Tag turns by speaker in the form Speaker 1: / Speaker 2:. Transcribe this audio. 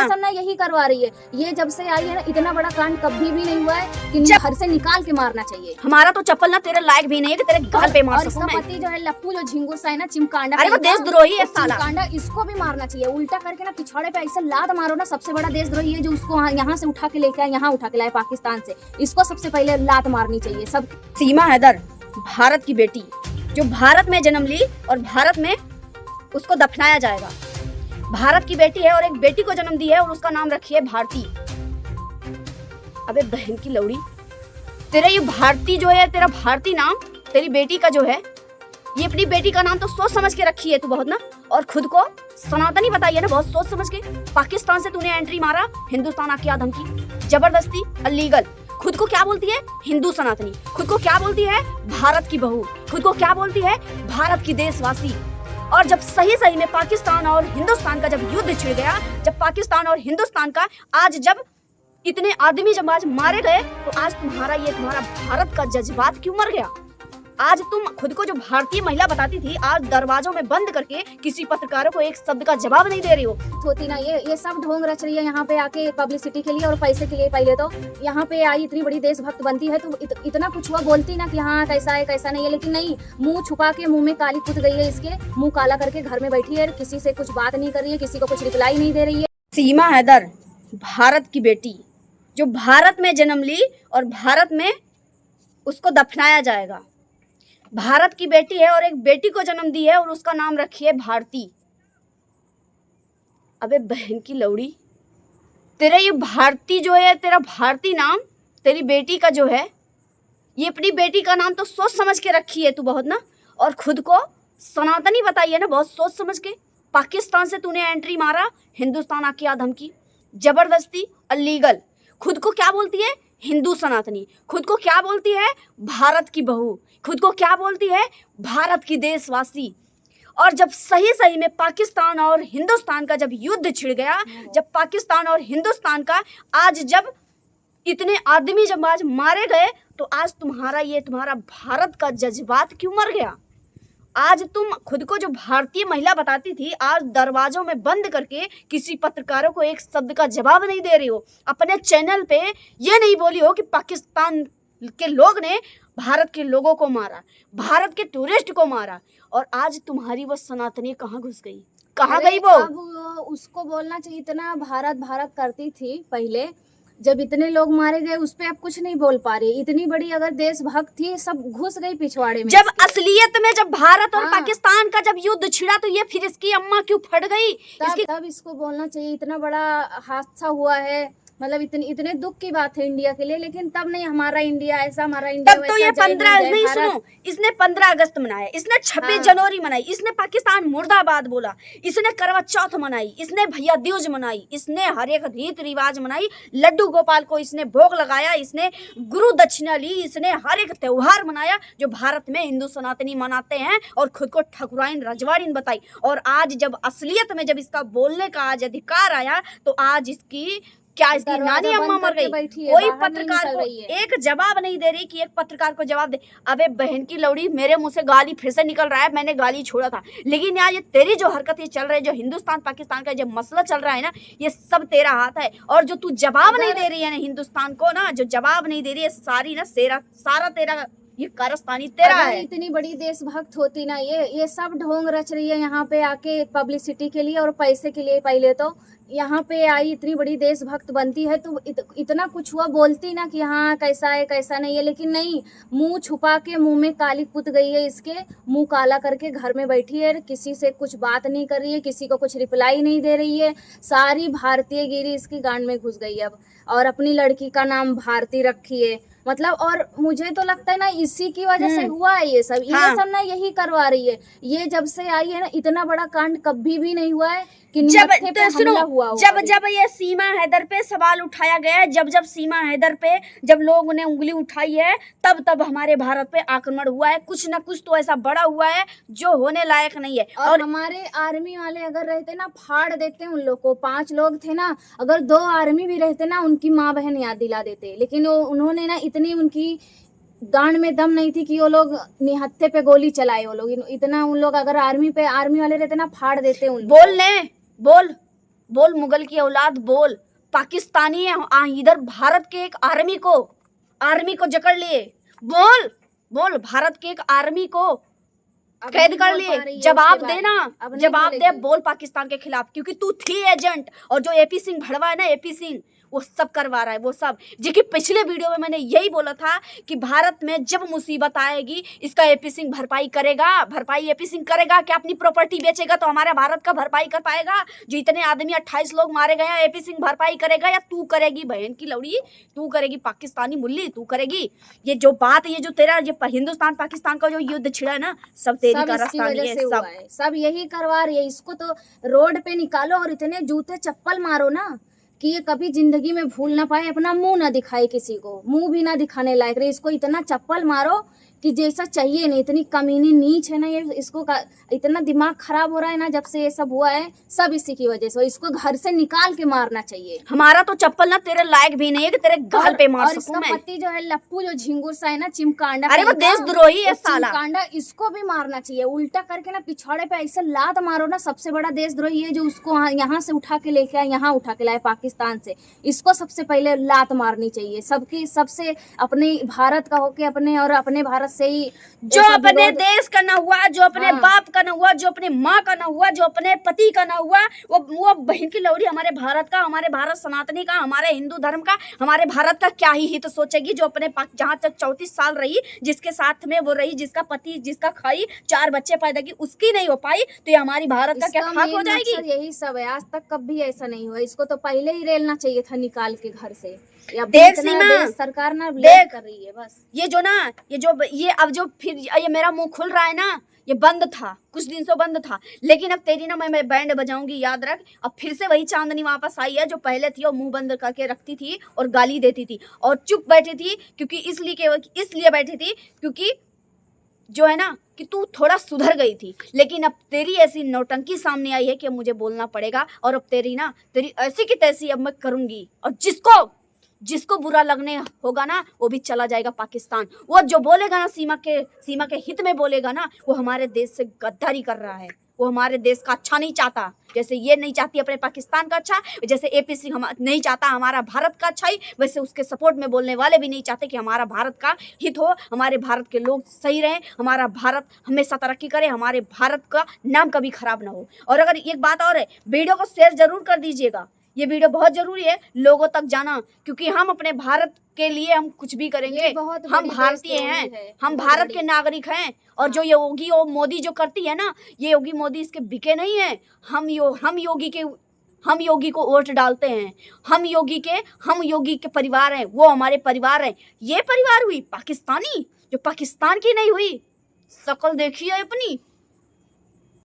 Speaker 1: सब ना यही करवा रही है। ये जब से आई है ना, इतना बड़ा कांड कभी भी नहीं हुआ है कि घर से निकाल के मारना चाहिए।
Speaker 2: हमारा तो चप्पल ना तेरे लायक भी नहीं है कि तेरे गाल पे मार सकूं मैं।
Speaker 1: पति जो है लप्पू, जो झिंगुर सा है ना, चिमकांडा,
Speaker 2: अरे वो देशद्रोही है साला।
Speaker 1: चिमकांडा, इसको भी मारना चाहिए। उल्टा करके ना पिछवाड़े पे ऐसे लात मारो ना, सबसे बड़ा देशद्रोही है जो उसको यहाँ से उठा के लेके आया, यहाँ उठा के लाए पाकिस्तान से। इसको सबसे पहले लात मारनी चाहिए सब।
Speaker 2: सीमा हैदर भारत की बेटी, जो भारत में जन्म ली और भारत में उसको दफनाया जाएगा। भारत की बेटी है और एक बेटी को जन्म दी है और उसका नाम रखी है भारती। अबे बहन की लौड़ी, तेरा ये भारती जो है, तेरा भारती नाम तेरी बेटी का जो है, ये अपनी बेटी का नाम तो सोच समझ के रखी है तू बहुत ना, और खुद को सनातनी बताई है ना बहुत सोच समझ के। पाकिस्तान से तूने एंट्री मारा, हिंदुस्तान आके आ धमकी, जबरदस्ती, अलीगल। खुद को क्या बोलती है? हिंदू सनातनी। खुद को क्या बोलती है? भारत की बहू। खुद को क्या बोलती है? भारत की देशवासी। और जब सही सही में पाकिस्तान और हिंदुस्तान का जब युद्ध छिड़ गया, जब पाकिस्तान और हिंदुस्तान का आज जब इतने आदमी जब आज मारे गए, तो आज तुम्हारा भारत का जज्बात क्यों मर गया? आज तुम खुद को जो भारतीय महिला बताती थी, आज दरवाजों में बंद करके किसी पत्रकारों को एक शब्द का जवाब नहीं दे रही हो।
Speaker 1: होती ना ये सब ढोंग रच रही है यहाँ पे आके पब्लिसिटी के लिए और पैसे के लिए। पहले तो यहाँ पे आई, इतनी बड़ी देशभक्त बनती है तो इतना कुछ हुआ, बोलती ना कि हाँ कैसा है कैसा नहीं है, लेकिन नहीं, मुंह छुपा के मुंह में काली पुत गई है। इसके मुंह काला करके घर में बैठी है, किसी से कुछ बात नहीं कर रही है, किसी को कुछ रिप्लाई नहीं दे रही है।
Speaker 2: सीमा हैदर भारत की बेटी, जो भारत में जन्म ली और भारत में उसको दफनाया जाएगा। भारत की बेटी है और एक बेटी को जन्म दी है और उसका नाम रखी है भारती। अबे बहन की लौड़ी, तेरा ये भारती जो है, तेरा भारती नाम तेरी बेटी का जो है, ये अपनी बेटी का नाम तो सोच समझ के रखी है तू बहुत ना, और खुद को सनातनी बताई है ना बहुत सोच समझ के। पाकिस्तान से तूने एंट्री मारा, हिंदुस्तान आके आ धमकी, जबरदस्ती, अलीगल। खुद को क्या बोलती है? हिंदू सनातनी। खुद को क्या बोलती है? भारत की बहू। खुद को क्या बोलती है? भारत की देशवासी। और जब सही सही में पाकिस्तान और हिंदुस्तान का जब युद्ध छिड़ गया, जब पाकिस्तान और हिंदुस्तान का आज जब इतने आदमी जब आज मारे गए, तो आज तुम्हारा भारत का जज्बात क्यों मर गया? आज तुम खुद को जो भारतीय महिला बताती थी, आज दरवाजों में बंद करके किसी पत्रकारों को एक शब्द का जवाब नहीं दे रही हो। अपने चैनल पे ये नहीं बोली हो कि पाकिस्तान के लोग ने भारत के लोगों को मारा, भारत के टूरिस्ट को मारा, और आज तुम्हारी वो सनातनी कहाँ घुस गई? कहाँ गई वो?
Speaker 1: अब उसको बोलना चाहिए, इतना भारत भारत करती थी पहले, जब इतने लोग मारे गए उस पे अब कुछ नहीं बोल पा रही। इतनी बड़ी अगर देशभक्त थी, सब घुस गई पिछवाड़े में।
Speaker 2: जब असलियत में जब भारत और पाकिस्तान का जब युद्ध छिड़ा, तो ये फिर इसकी अम्मा क्यों फट गई?
Speaker 1: तब इसको बोलना चाहिए, इतना बड़ा हादसा हुआ है, मतलब इतने दुख की बात है इंडिया के लिए, लेकिन तब नहीं, हमारा इंडिया ऐसा, हमारा इंडिया
Speaker 2: तब तो ये 15 नहीं, सुनो, इसने 15 अगस्त मनाया, इसने 26 जनवरी मनाई, इसने पाकिस्तान मुर्दाबाद बोला, इसने करवा चौथ मनाई, इसने भैया दूज मनाई, इसने हर एक रीत रिवाज मनाई, लड्डू गोपाल को इसने भोग लगाया, इसने गुरु दक्षिणा ली, इसने हर एक त्योहार मनाया जो भारत में हिंदू सनातनी मनाते हैं, और खुद को ठकुराइन रजवाड़ीन बताई। और आज जब असलियत में जब इसका बोलने का आज अधिकार आया, तो आज इसकी क्या इसकी नानी अम्मा मर गई? कोई पत्रकार को एक जवाब नहीं दे रही कि एक पत्रकार को जवाब दे। अबे बहन की लौड़ी, मेरे मुंह से गाली फिर से निकल रहा है, मैंने गाली छोड़ा था, लेकिन यार ये तेरी जो हरकतें चल रही है, जो हिंदुस्तान पाकिस्तान का जो मसला चल रहा है ना, ये सब तेरा हाथ है। और जो तू जवाब नहीं दे रही है ना हिंदुस्तान को ना, जो जवाब नहीं दे रही है, सारी ना सारा तेरा ये कारस्तानी तेरा है।
Speaker 1: इतनी बड़ी देशभक्त होती ना, ये सब ढोंग रच रही है यहाँ पे आके पब्लिसिटी के लिए और पैसे के लिए। पहले तो यहाँ पे आई, इतनी बड़ी देशभक्त बनती है तो इतना कुछ हुआ, बोलती ना कि हाँ कैसा है कैसा नहीं है, लेकिन नहीं, मुंह छुपा के मुंह में काली पुत गई है। इसके मुंह काला करके घर में बैठी है, किसी से कुछ बात नहीं कर रही है, किसी को कुछ रिप्लाई नहीं दे रही है। सारी भारतीय गिरी इसकी गांड में घुस गई अब, और अपनी लड़की का नाम भारती रखी है, मतलब। और मुझे तो लगता है ना इसी की वजह से हुआ है ये सब। ये सब ना यही करवा रही है। ये जब से आई है ना, इतना बड़ा कांड कभी भी नहीं हुआ है कि
Speaker 2: जब ये सीमा हैदर पे सवाल उठाया गया है, जब सीमा हैदर पे जब लोगों ने उंगली उठाई है, तब हमारे भारत पे आक्रमण हुआ है। कुछ ना कुछ तो ऐसा बड़ा हुआ है जो होने लायक नहीं है।
Speaker 1: और हमारे आर्मी वाले अगर रहते ना, फाड़ देते उन लोग को। 5 लोग थे ना, अगर 2 आर्मी भी रहते ना, उनकी माँ बहन याद दिला देते। लेकिन उन्होंने ना, इतनी उनकी गांड में दम नहीं थी कि वो लोग निहत्थे पे गोली चलाए। वो लोग इतना, उन लोग अगर आर्मी वाले रहते ना, फाड़ देते उन।
Speaker 2: बोल बोल मुगल की औलाद बोल, पाकिस्तानी है, इधर भारत के एक आर्मी को जकड़ लिए, बोल बोल भारत के एक आर्मी को
Speaker 1: अब
Speaker 2: कैद
Speaker 1: नहीं
Speaker 2: कर
Speaker 1: बोल
Speaker 2: लिए,
Speaker 1: पा रही है
Speaker 2: जवाब
Speaker 1: उसके बारे
Speaker 2: देना,
Speaker 1: में, अब नहीं
Speaker 2: जवाब दे,
Speaker 1: बोलेगी।
Speaker 2: बोल पाकिस्तान के खिलाफ, क्योंकि तू थी एजेंट। और जो एपी सिंह भड़वा है ना, एपी सिंह वो सब करवा रहा है, वो सब। जो कि पिछले वीडियो में मैंने यही बोला था कि भारत में जब मुसीबत आएगी इसका एपी सिंह भरपाई करेगा, भरपाई एपी सिंह करेगा। क्या अपनी प्रॉपर्टी बेचेगा तो हमारे भारत का भरपाई कर पाएगा? जो इतने आदमी 28 लोग मारे गए हैं, एपी सिंह भरपाई करेगा या तू करेगी? बहन की लौड़ी, तू करेगी? पाकिस्तानी मुल्ली तू करेगी? ये जो बात, ये जो तेरा ये हिंदुस्तान पाकिस्तान का जो युद्ध छिड़ा है ना, सब तेरी
Speaker 1: सब इसकी
Speaker 2: कारस्तानी
Speaker 1: वजह
Speaker 2: है,
Speaker 1: से हुआ
Speaker 2: सब।
Speaker 1: है, सब यही करवा रही है। इसको तो रोड पे निकालो और इतने जूते चप्पल मारो ना कि ये कभी जिंदगी में भूल ना पाए, अपना मुंह ना दिखाए, किसी को मुंह भी ना दिखाने लायक रहे। इसको इतना चप्पल मारो कि जैसा चाहिए नहीं, इतनी कमीनी नीच है ना ये। इसको इतना दिमाग खराब हो रहा है ना जब से ये सब हुआ है, सब इसी की वजह से। इसको घर से निकाल के मारना चाहिए।
Speaker 2: हमारा तो चप्पल ना तेरे लायक भी नहीं है कि तेरे गाल पे मार
Speaker 1: और
Speaker 2: सकूं
Speaker 1: इसका
Speaker 2: मैं।
Speaker 1: पति जो है लप्पू, जो झिंगुर सा है ना, चिमकांडा
Speaker 2: अरे वो
Speaker 1: कहीं का,
Speaker 2: देशद्रोही है
Speaker 1: वो
Speaker 2: साला।
Speaker 1: चिमकांडा, इसको भी मारना चाहिए। उल्टा करके ना पिछवाड़े पे ऐसे लात मारो ना। सबसे बड़ा देशद्रोही है जो उसको यहाँ से उठा के लेके आए, यहाँ उठा के लाए पाकिस्तान से। इसको सबसे पहले लात मारनी चाहिए। सबकी सबसे अपने भारत का होके अपने, और अपने भारत से ही
Speaker 2: जो अपने देश का ना हुआ, जो अपने
Speaker 1: हाँ।
Speaker 2: बाप का ना हुआ, जो अपने माँ का ना हुआ, जो अपने पति का ना हुआ, वो बहन की लौड़ी हमारे भारत का, हमारे भारत सनातनी का, हमारे हिंदू धर्म का, हमारे भारत का क्या ही हित सोचेगी? जो अपने जहाँ तक 34 साल रही, जिसके साथ में वो रही, जिसका पति, जिसका खाई 4 बच्चे पैदा की, उसकी नहीं हो पाई तो ये हमारी भारत का क्या
Speaker 1: इसका
Speaker 2: खाक हो
Speaker 1: मेन
Speaker 2: जाएगी?
Speaker 1: मकसद यही सब है। आज तक कभी ऐसा नहीं हुआ। इसको तो पहले ही रेलना चाहिए था निकाल के घर से। अब
Speaker 2: देख
Speaker 1: इतना
Speaker 2: सीमा,
Speaker 1: देश सरकार ना
Speaker 2: देख।
Speaker 1: लेट कर रही है बस।
Speaker 2: ये जो ना, ये अब जो फिर ये मेरा मुंह खुल रहा है ना, ये बंद था, कुछ दिन से बंद था, लेकिन अब तेरी ना मैं बैंड बजाऊंगी, याद रख। अब फिर से वही चांदनी वापस आई है जो पहले थी, और मुंह बंद करके रखती थी और गाली देती थी और चुप बैठी थी, क्योंकि इसलिए बैठी थी क्योंकि जो है ना कि तू थोड़ा सुधर गई थी। लेकिन अब तेरी ऐसी नौटंकी सामने आई है कि अब मुझे बोलना पड़ेगा, और अब तेरी ऐसी की तैसी अब मैं करूंगी। और जिसको बुरा लगने होगा ना, वो भी चला जाएगा पाकिस्तान। वो जो बोलेगा ना सीमा के हित में बोलेगा ना, वो हमारे देश से गद्दारी कर रहा है। वो हमारे देश का अच्छा नहीं चाहता, जैसे ये नहीं चाहती अपने पाकिस्तान का अच्छा, जैसे एपी सिंह नहीं चाहता हमारा भारत का अच्छा ही, वैसे उसके सपोर्ट में बोलने वाले भी नहीं चाहते कि हमारा भारत का हित हो, हमारे भारत के लोग सही रहें, हमारा भारत हमेशा तरक्की करे, हमारे भारत का नाम कभी खराब ना हो। और अगर एक बात और है, वीडियो को शेयर जरूर कर दीजिएगा। ये वीडियो बहुत जरूरी है लोगों तक जाना, क्योंकि हम अपने भारत के लिए हम कुछ भी करेंगे। हम भारतीय हैं, हम भारत के नागरिक हैं। और जो योगी और मोदी जो करती है ना, ये योगी मोदी इसके बिके नहीं है। हम योगी को वोट डालते हैं। हम योगी के परिवार हैं, वो हमारे परिवार हैं। ये परिवार हुई पाकिस्तानी, जो पाकिस्तान की नहीं हुई। शक्ल देखिए अपनी।